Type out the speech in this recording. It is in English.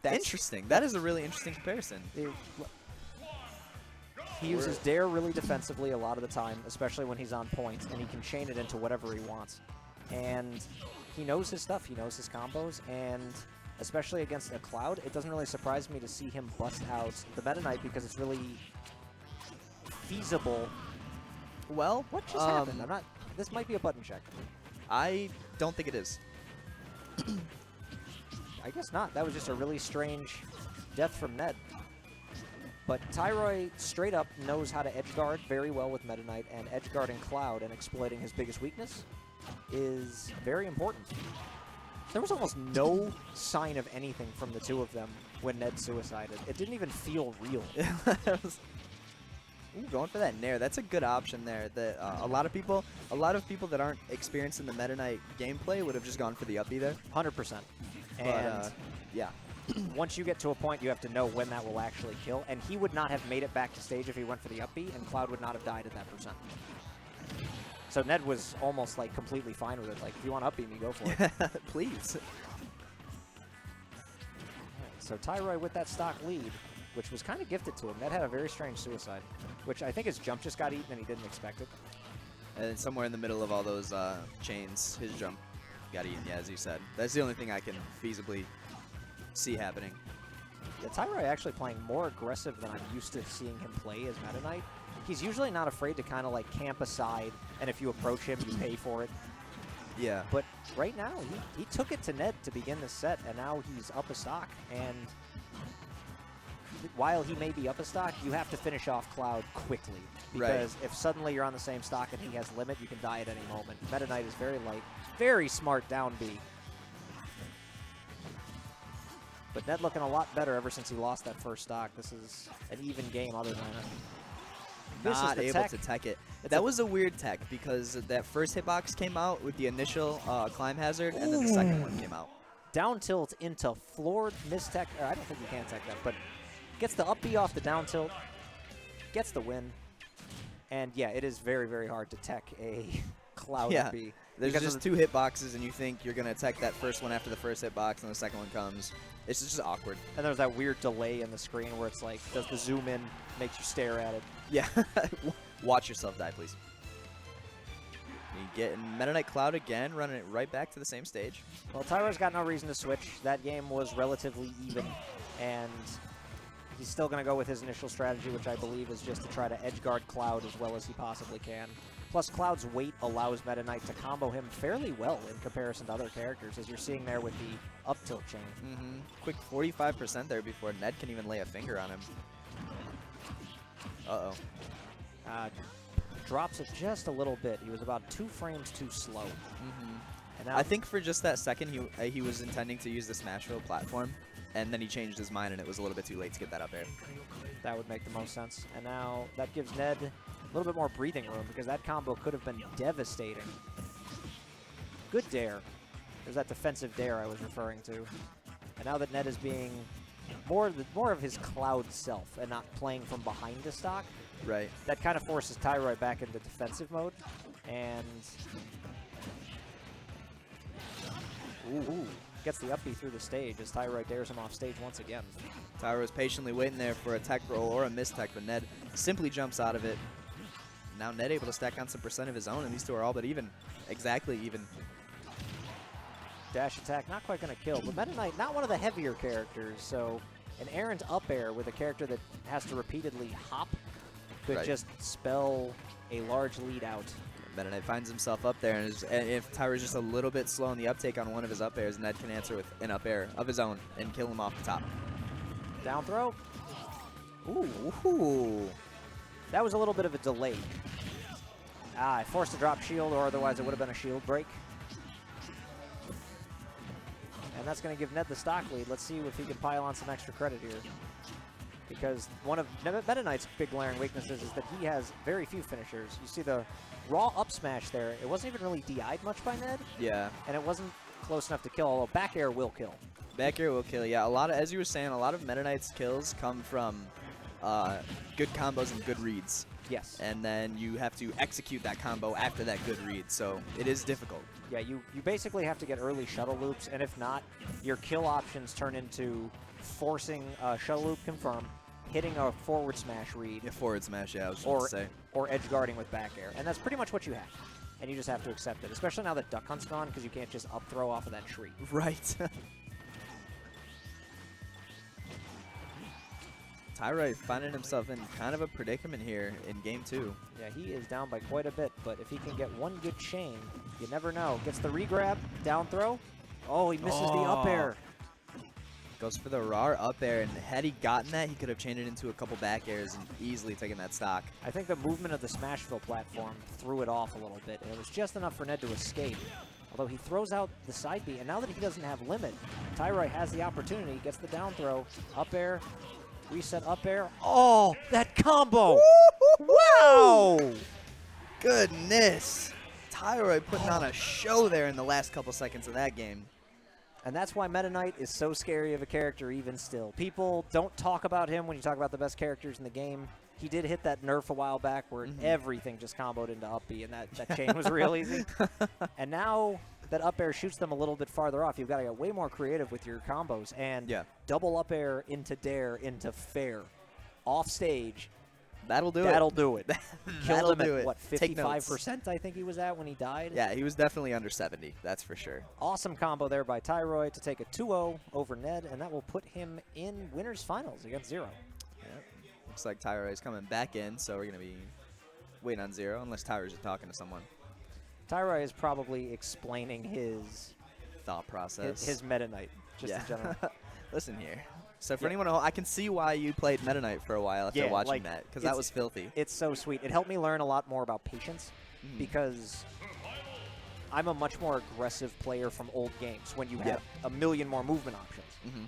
Interesting. That is a really interesting comparison. He uses Dare really defensively a lot of the time, especially when he's on point, and he can chain it into whatever he wants. And he knows his stuff. He knows his combos, and especially against a Cloud, it doesn't really surprise me to see him bust out the Meta Knight because it's really feasible. Well, What just happened? I'm not. This might be a button check. I don't think it is. I guess not. That was just a really strange death from Ned. But Tyroy straight up knows how to edge guard very well with Meta Knight, and edge guarding Cloud and exploiting his biggest weakness is very important. There was almost no sign of anything from the two of them when Ned suicided. It didn't even feel real. Ooh, going for that Nair. That's a good option there. That a lot of people that aren't experienced in the Meta Knight gameplay would have just gone for the uppie there. 100%. And yeah. once you get to a point, you have to know when that will actually kill. And he would not have made it back to stage if he went for the uppie, and Cloud would not have died at that percent. So Ned was almost like completely fine with it. Like, if you want to uppie me, go for it. Please. Right, so Tyroy with that stock lead, which was kind of gifted to him. Ned had a very strange suicide, which I think his jump just got eaten and he didn't expect it. And somewhere in the middle of all those chains, his jump got eaten, yeah, as you said. That's the only thing I can feasibly see happening. Yeah, Tyroy actually playing more aggressive than I'm used to seeing him play as Meta Knight. He's usually not afraid to kind of like camp aside, and if you approach him, you pay for it. Yeah. But right now, he took it to Ned to begin the set, and now he's up a stock. And while he may be up a stock, you have to finish off Cloud quickly. Because if suddenly you're on the same stock and he has limit, you can die at any moment. Meta Knight is very light, very smart down B. But Ned looking a lot better ever since he lost that first stock. This is an even game other than it. Not able to tech it. That was a weird tech because that first hitbox came out with the initial climb hazard, and then the second one came out. Down tilt into floor mistech. I don't think you can tech that, but gets the up B off the down tilt, gets the win. And yeah, it is very, very hard to tech a Cloud up B. There's just two hitboxes, and you think you're going to tech that first one after the first hitbox, and the second one comes. It's just awkward. And there's that weird delay in the screen where it's like, does the zoom in, makes you stare at it. Yeah. Watch yourself die, please. You get Meta Knight Cloud again, running it right back to the same stage. Well, Tyro's got no reason to switch. That game was relatively even, and he's still going to go with his initial strategy, which I believe is just to try to edge guard Cloud as well as he possibly can. Plus, Cloud's weight allows Meta Knight to combo him fairly well in comparison to other characters, as you're seeing there with the up tilt chain. Quick 45% there before Ned can even lay a finger on him. Uh-oh. Drops it just a little bit. He was about 2 frames too slow. And now I think for just that second, he was intending to use the Smash Roll platform, and then he changed his mind, and it was a little bit too late to get that up air. That would make the most sense. And now that gives Ned a little bit more breathing room, because that combo could have been devastating. Good dare. There's that defensive dare I was referring to. And now that Ned is being more of his Cloud self and not playing from behind the stock, right? That kind of forces Tyroy back into defensive mode. And gets the up B through the stage as Tyroy dares him off stage once again. Tyroy's patiently waiting there for a tech roll or a mistech, but Ned simply jumps out of it. Now Ned able to stack on some percent of his own, and these two are all but even. Exactly even. Dash attack, not quite going to kill, but Meta Knight, not one of the heavier characters, so an errant up air with a character that has to repeatedly hop could just spell a large lead out. Meta Knight finds himself up there, and if Tyroy's just a little bit slow in the uptake on one of his up airs, Ned can answer with an up air of his own and kill him off the top. Down throw. Ooh. That was a little bit of a delay. I forced a drop shield, or otherwise it would have been a shield break. And that's going to give Ned the stock lead. Let's see if he can pile on some extra credit here. Because one of Meta Knight's big glaring weaknesses is that he has very few finishers. You see the raw up smash there. It wasn't even really DI'd much by Ned. Yeah. And it wasn't close enough to kill, although back air will kill. Back air will kill, yeah. A lot of, as you were saying, a lot of Meta Knight's kills come from good combos and good reads. Yes. And then you have to execute that combo after that good read, so it is difficult. Yeah, you basically have to get early shuttle loops, and if not, your kill options turn into forcing a shuttle loop confirm, hitting a forward smash read, Yeah, forward smash, yeah, I was going to say. or edge guarding with back air. And that's pretty much what you have. And you just have to accept it, especially now that Duck Hunt's gone, because you can't just up throw off of that tree. Right. Tyroy finding himself in kind of a predicament here in game 2. Yeah, he is down by quite a bit, but if he can get one good chain, you never know. Gets the regrab, down throw. Oh, he misses the up air. Goes for the raw up air, and had he gotten that, he could have chained it into a couple back airs and easily taken that stock. I think the movement of the Smashville platform threw it off a little bit, and it was just enough for Ned to escape. Although he throws out the side B, and now that he doesn't have limit, Tyroy has the opportunity, gets the down throw, up air, reset up air. Oh, that combo! Wow! Goodness! Tyroy putting on a show there in the last couple seconds of that game. And that's why Meta Knight is so scary of a character even still. People don't talk about him when you talk about the best characters in the game. He did hit that nerf a while back where everything just comboed into up B, and that chain was real easy. And now that up air shoots them a little bit farther off, you've got to get way more creative with your combos. And double up air into dare into fair. Off stage. That'll do That'll do it. That'll Killed him do at, it. what, Take notes. 55% I think he was at when he died? Yeah, he was definitely under 70, that's for sure. Awesome combo there by Tyroy to take a 2-0 over Ned, and that will put him in winners finals against Zero. Yep. Looks like Tyroy is coming back in, so we're going to be waiting on Zero, unless Tyroy's just talking to someone. Tyroy is probably explaining his thought process. His Meta Knight, just in general. Listen here. So for anyone at home, I can see why you played Meta Knight for a while after watching that, because that was filthy. It's so sweet. It helped me learn a lot more about patience, because I'm a much more aggressive player from old games when you have a million more movement options.